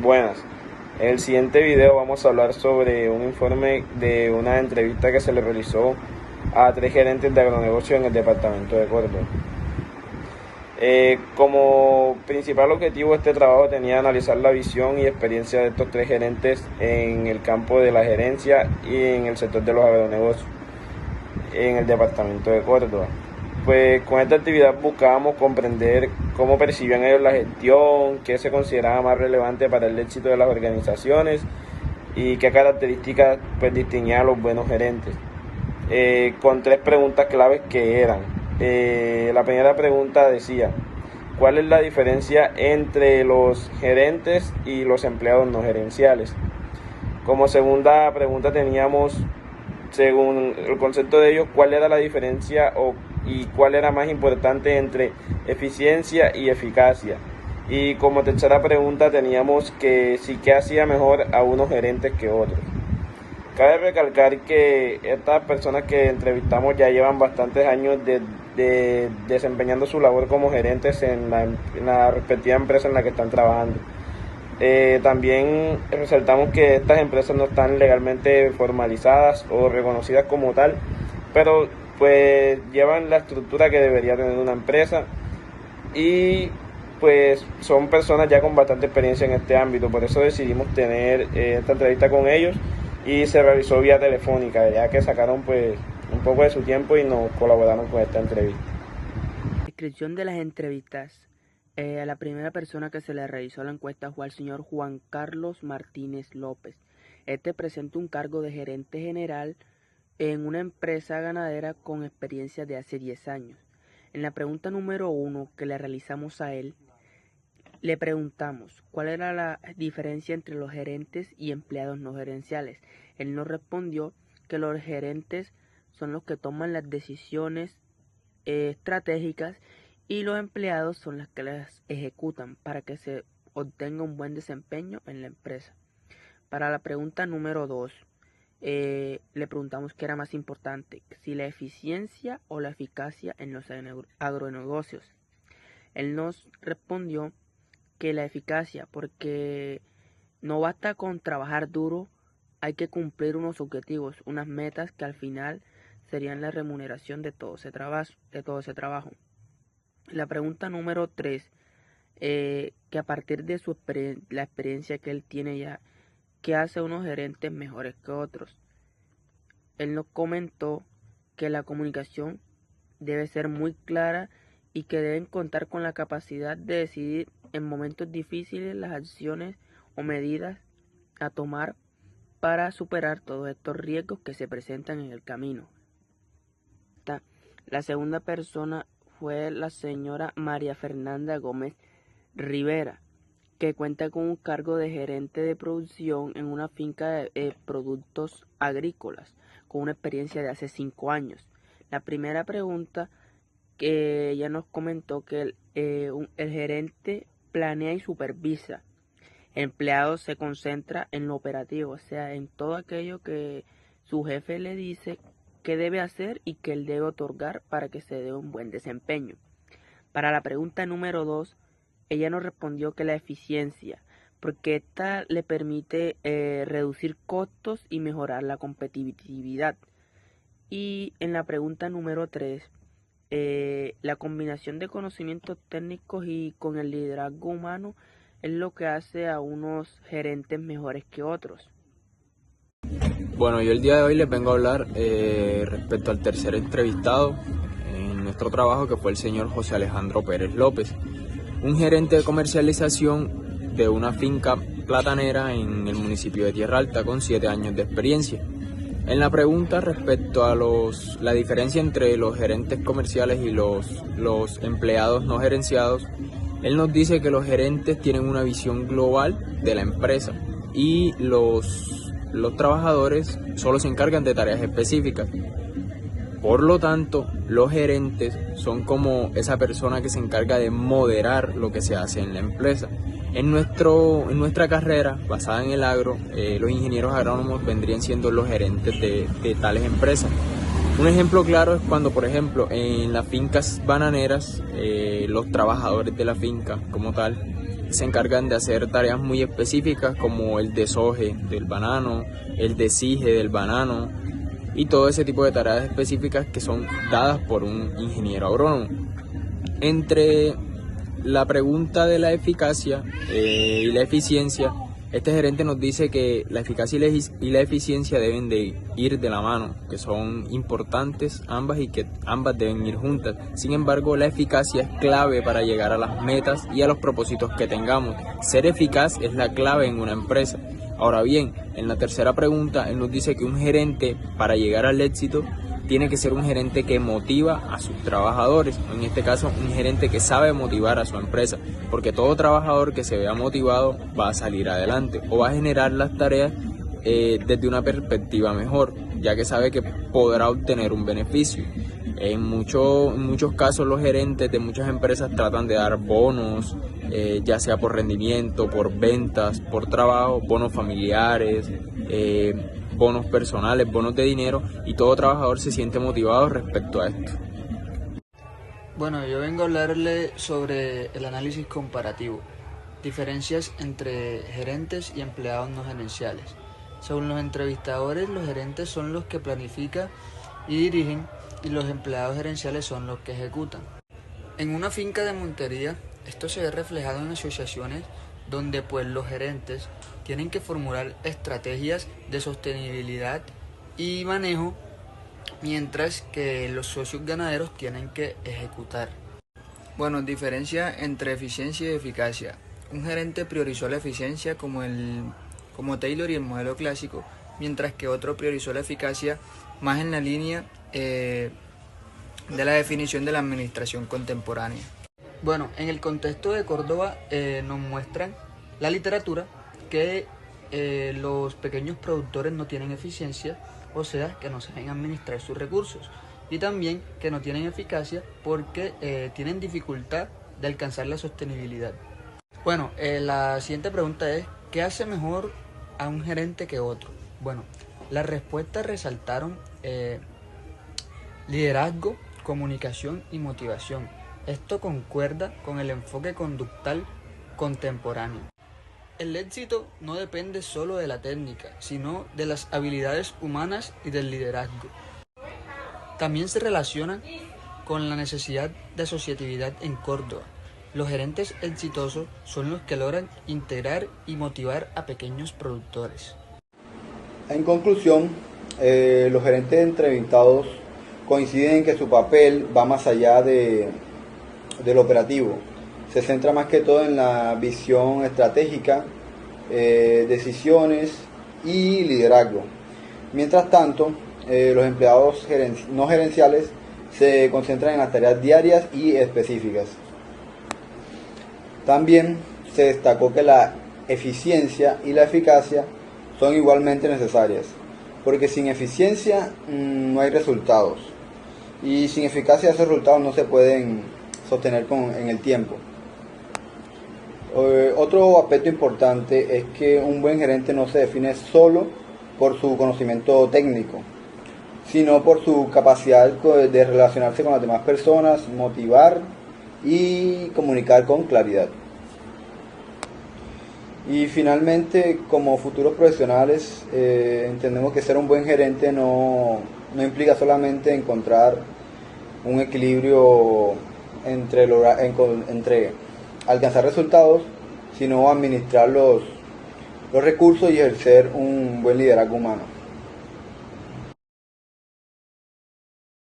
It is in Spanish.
Buenas. En el siguiente video vamos a hablar sobre un informe de una entrevista que se le realizó a 3 gerentes de agronegocio en el departamento de Córdoba. Como principal objetivo de este trabajo tenía analizar la visión y experiencia de estos 3 gerentes en el campo de la gerencia y en el sector de los agronegocios en el departamento de Córdoba. Pues con esta actividad buscábamos comprender cómo percibían ellos la gestión, qué se consideraba más relevante para el éxito de las organizaciones y qué características pues distinguían a los buenos gerentes. Con 3 preguntas claves que eran: la primera pregunta decía: ¿cuál es la diferencia entre los gerentes y los empleados no gerenciales? Como segunda pregunta teníamos, según el concepto de ellos, ¿cuál era la diferencia y cuál era más importante entre eficiencia y eficacia? Y como tercera pregunta teníamos que sí, ¿qué hacía mejor a unos gerentes que otros? Cabe recalcar que estas personas que entrevistamos ya llevan bastantes años de desempeñando su labor como gerentes en la respectiva empresa en la que están trabajando. También resaltamos que estas empresas no están legalmente formalizadas o reconocidas como tal, pero pues llevan la estructura que debería tener una empresa y pues son personas ya con bastante experiencia en este ámbito. Por eso decidimos tener esta entrevista con ellos y se realizó vía telefónica, ya que sacaron pues un poco de su tiempo y nos colaboraron con esta entrevista. Descripción de las entrevistas. A la primera persona que se le realizó la encuesta fue al señor Juan Carlos Martínez López. Este presenta un cargo de gerente general en una empresa ganadera con experiencia de hace 10 años. En la pregunta número 1 que le realizamos a él, le preguntamos cuál era la diferencia entre los gerentes y empleados no gerenciales. Él nos respondió que los gerentes son los que toman las decisiones estratégicas y los empleados son los que las ejecutan para que se obtenga un buen desempeño en la empresa. Para la pregunta número 2, le preguntamos qué era más importante, si la eficiencia o la eficacia en los agronegocios. Él nos respondió que la eficacia, porque no basta con trabajar duro, hay que cumplir unos objetivos, unas metas que al final serían la remuneración de todo ese trabajo. La pregunta número 3, que a partir de la experiencia que él tiene ya, ¿qué hace unos gerentes mejores que otros? Él nos comentó que la comunicación debe ser muy clara y que deben contar con la capacidad de decidir en momentos difíciles las acciones o medidas a tomar para superar todos estos riesgos que se presentan en el camino. La segunda persona fue la señora María Fernanda Gómez Rivera, que cuenta con un cargo de gerente de producción en una finca de productos agrícolas, con una experiencia de hace 5 años. La primera pregunta que ella nos comentó que el gerente planea y supervisa. El empleado se concentra en lo operativo, o sea, en todo aquello que su jefe le dice que debe hacer y que él debe otorgar para que se dé un buen desempeño. Para la pregunta número 2, ella nos respondió que la eficiencia, porque esta le permite reducir costos y mejorar la competitividad. Y en la pregunta número 3, la combinación de conocimientos técnicos y con el liderazgo humano es lo que hace a unos gerentes mejores que otros. Bueno, yo el día de hoy les vengo a hablar respecto al tercer entrevistado en nuestro trabajo, que fue el señor José Alejandro Pérez López, un gerente de comercialización de una finca platanera en el municipio de Tierra Alta con 7 años de experiencia. En la pregunta respecto a la diferencia entre los gerentes comerciales y los empleados no gerenciados, él nos dice que los gerentes tienen una visión global de la empresa y los trabajadores solo se encargan de tareas específicas. Por lo tanto, los gerentes son como esa persona que se encarga de moderar lo que se hace en la empresa. En nuestra carrera, basada en el agro, los ingenieros agrónomos vendrían siendo los gerentes de tales empresas. Un ejemplo claro es cuando, por ejemplo, en las fincas bananeras, los trabajadores de la finca como tal se encargan de hacer tareas muy específicas como el desoje del banano, el desije del banano y todo ese tipo de tareas específicas que son dadas por un ingeniero agrónomo. Entre la pregunta de la eficacia y la eficiencia, este gerente nos dice que la eficacia y la eficiencia deben de ir de la mano, que son importantes ambas y que ambas deben ir juntas. Sin embargo, la eficacia es clave para llegar a las metas y a los propósitos que tengamos. Ser eficaz es la clave en una empresa. Ahora bien, en la tercera pregunta, él nos dice que un gerente, para llegar al éxito, tiene que ser un gerente que motiva a sus trabajadores, en este caso un gerente que sabe motivar a su empresa, porque todo trabajador que se vea motivado va a salir adelante o va a generar las tareas desde una perspectiva mejor, ya que sabe que podrá obtener un beneficio. En muchos casos los gerentes de muchas empresas tratan de dar bonos, ya sea por rendimiento, por ventas, por trabajo, bonos familiares, bonos personales, bonos de dinero, y todo trabajador se siente motivado respecto a esto. Bueno, yo vengo a hablarle sobre el análisis comparativo, diferencias entre gerentes y empleados no gerenciales. Según los entrevistadores, los gerentes son los que planifican y dirigen y los empleados gerenciales son los que ejecutan. En una finca de montería, esto se ve reflejado en asociaciones donde pues los gerentes tienen que formular estrategias de sostenibilidad y manejo, mientras que los socios ganaderos tienen que ejecutar. Bueno, diferencia entre eficiencia y eficacia. Un gerente priorizó la eficiencia como Taylor y el modelo clásico, mientras que otro priorizó la eficacia más en la línea de la definición de la administración contemporánea. Bueno, en el contexto de Córdoba nos muestran la literatura que los pequeños productores no tienen eficiencia, o sea, que no saben administrar sus recursos, y también que no tienen eficacia porque tienen dificultad de alcanzar la sostenibilidad. Bueno, la siguiente pregunta es, ¿qué hace mejor a un gerente que otro? Bueno, las respuestas resaltaron liderazgo, comunicación y motivación. Esto concuerda con el enfoque conductual contemporáneo. El éxito no depende solo de la técnica, sino de las habilidades humanas y del liderazgo. También se relaciona con la necesidad de asociatividad en Córdoba. Los gerentes exitosos son los que logran integrar y motivar a pequeños productores. En conclusión, los gerentes entrevistados coinciden en que su papel va más allá del operativo. Se centra más que todo en la visión estratégica, decisiones y liderazgo. Mientras tanto, los empleados no gerenciales se concentran en las tareas diarias y específicas. También se destacó que la eficiencia y la eficacia son igualmente necesarias, porque sin eficiencia no hay resultados, y sin eficacia esos resultados no se pueden sostener en el tiempo. Otro aspecto importante es que un buen gerente no se define solo por su conocimiento técnico, sino por su capacidad de relacionarse con las demás personas, motivar y comunicar con claridad. Y finalmente, como futuros profesionales, entendemos que ser un buen gerente no implica solamente encontrar un equilibrio entre alcanzar resultados, sino administrar los recursos y ejercer un buen liderazgo humano.